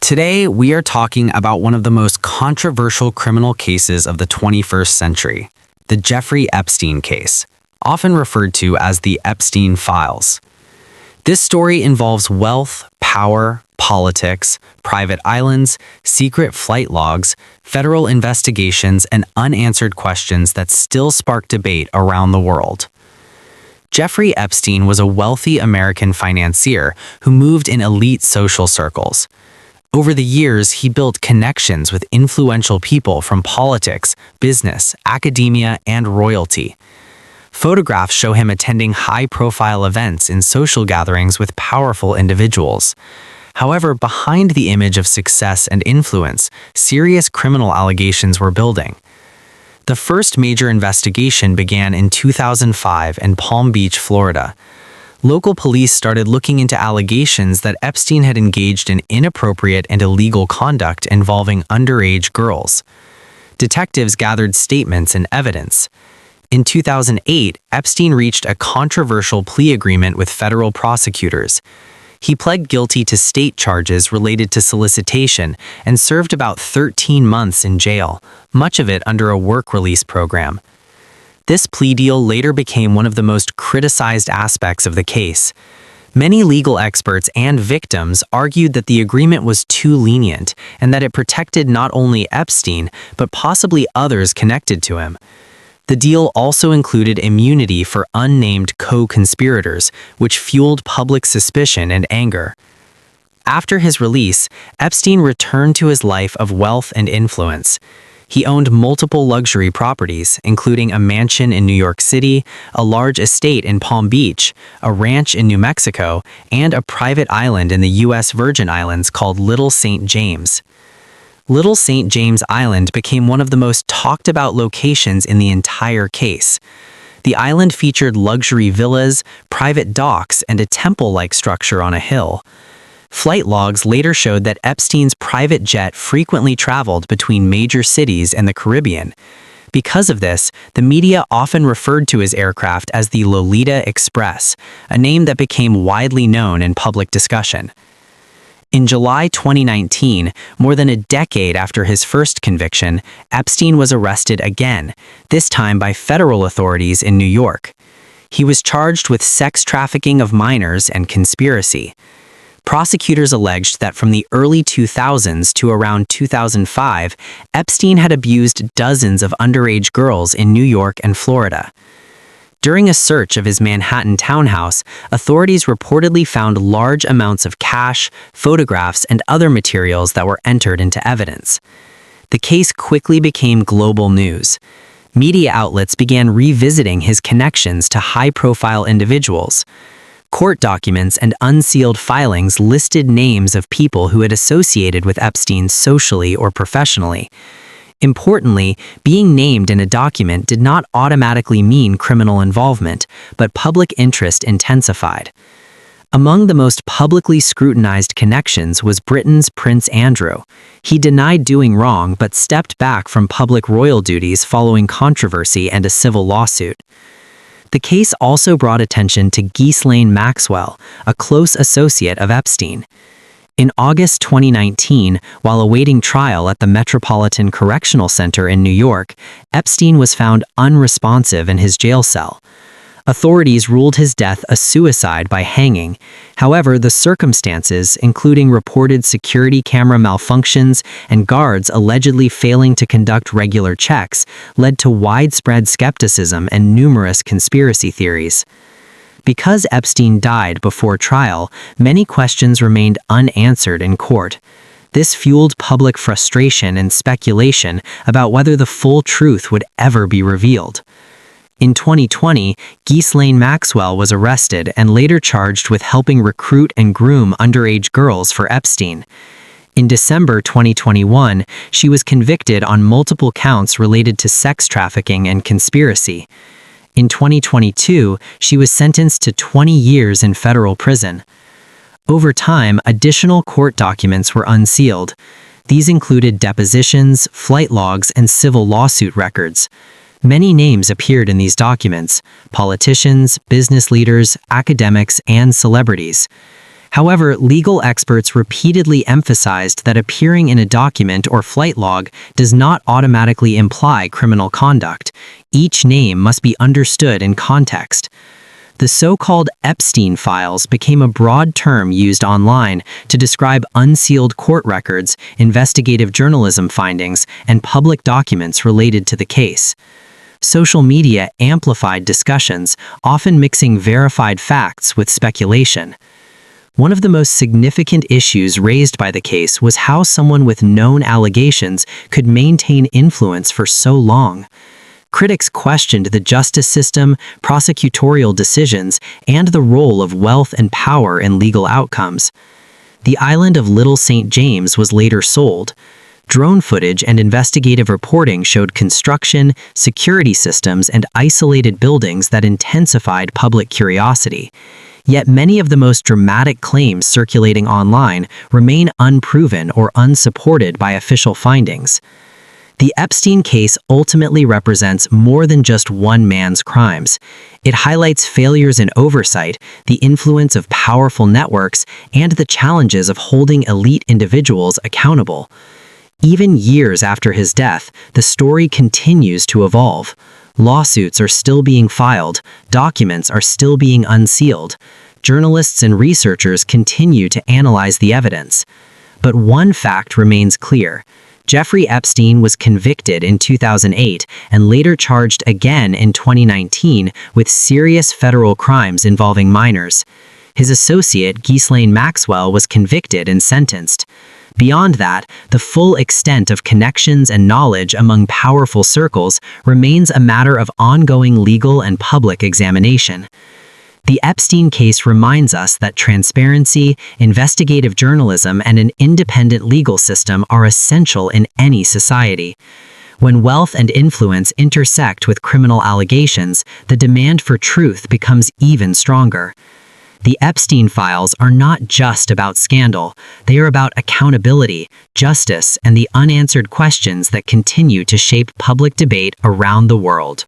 Today, we are talking about one of the most controversial criminal cases of the 21st century, the Jeffrey Epstein case, often referred to as the Epstein Files. This story involves wealth, power, politics, private islands, secret flight logs, federal investigations, and unanswered questions that still spark debate around the world. Jeffrey Epstein was a wealthy American financier who moved in elite social circles. Over the years, he built connections with influential people from politics, business, academia, and royalty. Photographs show him attending high-profile events in social gatherings with powerful individuals. However, behind the image of success and influence, serious criminal allegations were building. The first major investigation began in 2005 in Palm Beach, Florida. Local police started looking into allegations that Epstein had engaged in inappropriate and illegal conduct involving underage girls. Detectives gathered statements and evidence. In 2008, Epstein reached a controversial plea agreement with federal prosecutors. He pled guilty to state charges related to solicitation and served about 13 months in jail, much of it under a work release program. This plea deal later became one of the most criticized aspects of the case. Many legal experts and victims argued that the agreement was too lenient and that it protected not only Epstein, but possibly others connected to him. The deal also included immunity for unnamed co-conspirators, which fueled public suspicion and anger. After his release, Epstein returned to his life of wealth and influence. He owned multiple luxury properties, including a mansion in New York City, a large estate in Palm Beach, a ranch in New Mexico, and a private island in the U.S. Virgin Islands called Little St. James. Little St. James Island became one of the most talked about locations in the entire case. The island featured luxury villas, private docks, and a temple-like structure on a hill. Flight logs later showed that Epstein's private jet frequently traveled between major cities and the Caribbean. Because of this, the media often referred to his aircraft as the Lolita Express, a name that became widely known in public discussion. In July 2019, more than a decade after his first conviction, Epstein was arrested again, this time by federal authorities in New York. He was charged with sex trafficking of minors and conspiracy. Prosecutors alleged that from the early 2000s to around 2005, Epstein had abused dozens of underage girls in New York and Florida. During a search of his Manhattan townhouse, authorities reportedly found large amounts of cash, photographs, and other materials that were entered into evidence. The case quickly became global news. Media outlets began revisiting his connections to high-profile individuals. Court documents and unsealed filings listed names of people who had associated with Epstein socially or professionally. Importantly, being named in a document did not automatically mean criminal involvement, but public interest intensified. Among the most publicly scrutinized connections was Britain's Prince Andrew. He denied doing wrong but stepped back from public royal duties following controversy and a civil lawsuit. The case also brought attention to Ghislaine Maxwell, a close associate of Epstein. In August 2019, while awaiting trial at the Metropolitan Correctional Center in New York, Epstein was found unresponsive in his jail cell. Authorities ruled his death a suicide by hanging. However, the circumstances, including reported security camera malfunctions and guards allegedly failing to conduct regular checks, led to widespread skepticism and numerous conspiracy theories. Because Epstein died before trial, many questions remained unanswered in court. This fueled public frustration and speculation about whether the full truth would ever be revealed. In 2020, Ghislaine Maxwell was arrested and later charged with helping recruit and groom underage girls for Epstein. In December 2021, she was convicted on multiple counts related to sex trafficking and conspiracy. In 2022, she was sentenced to 20 years in federal prison. Over time, additional court documents were unsealed. These included depositions, flight logs, and civil lawsuit records. Many names appeared in these documents: politicians, business leaders, academics, and celebrities. However, legal experts repeatedly emphasized that appearing in a document or flight log does not automatically imply criminal conduct. Each name must be understood in context. The so-called Epstein Files became a broad term used online to describe unsealed court records, investigative journalism findings, and public documents related to the case. Social media amplified discussions, often mixing verified facts with speculation. One of the most significant issues raised by the case was how someone with known allegations could maintain influence for so long. Critics questioned the justice system, prosecutorial decisions, and the role of wealth and power in legal outcomes. The island of Little St. James was later sold. Drone footage and investigative reporting showed construction, security systems, and isolated buildings that intensified public curiosity. Yet many of the most dramatic claims circulating online remain unproven or unsupported by official findings. The Epstein case ultimately represents more than just one man's crimes. It highlights failures in oversight, the influence of powerful networks, and the challenges of holding elite individuals accountable. Even years after his death, the story continues to evolve. Lawsuits are still being filed, documents are still being unsealed. Journalists and researchers continue to analyze the evidence. But one fact remains clear. Jeffrey Epstein was convicted in 2008 and later charged again in 2019 with serious federal crimes involving minors. His associate, Ghislaine Maxwell, was convicted and sentenced. Beyond that, the full extent of connections and knowledge among powerful circles remains a matter of ongoing legal and public examination. The Epstein case reminds us that transparency, investigative journalism, and an independent legal system are essential in any society. When wealth and influence intersect with criminal allegations, the demand for truth becomes even stronger. The Epstein Files are not just about scandal. They are about accountability, justice, and the unanswered questions that continue to shape public debate around the world.